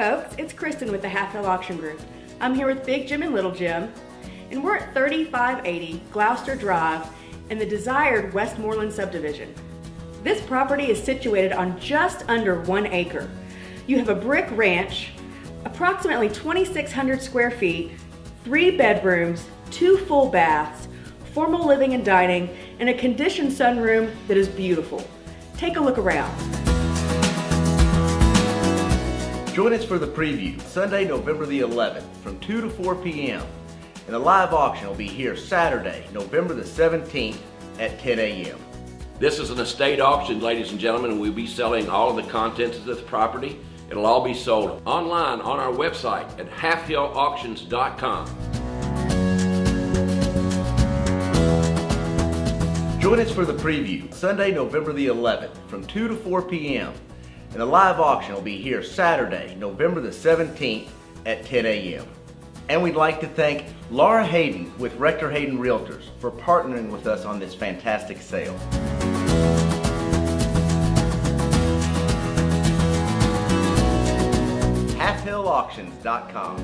folks, it's Kristen with the Half Hill Auction Group. I'm here with Big Jim and Little Jim, and we're at 3580 Gloucester Drive in the desired Westmorland subdivision. This property is situated on just under 1 acre. You have a brick ranch, approximately 2,600 square feet, 3 bedrooms, 2 full baths, formal living and dining, and a conditioned sunroom that is beautiful. Take a look around. Join us for the preview Sunday, November the 11th from 2 to 4 p.m. And the live auction will be here Saturday, November the 17th at 10 a.m. This is an estate auction, ladies and gentlemen, and we'll be selling all of the contents of this property. It'll all be sold online on our website at halfhillauctions.com. Join us for the preview Sunday, November the 11th from 2 to 4 p.m. And the live auction will be here Saturday, November the 17th at 10 a.m. And we'd like to thank Laura Hayden with Rector Hayden Realtors for partnering with us on this fantastic sale. halfhillauctions.com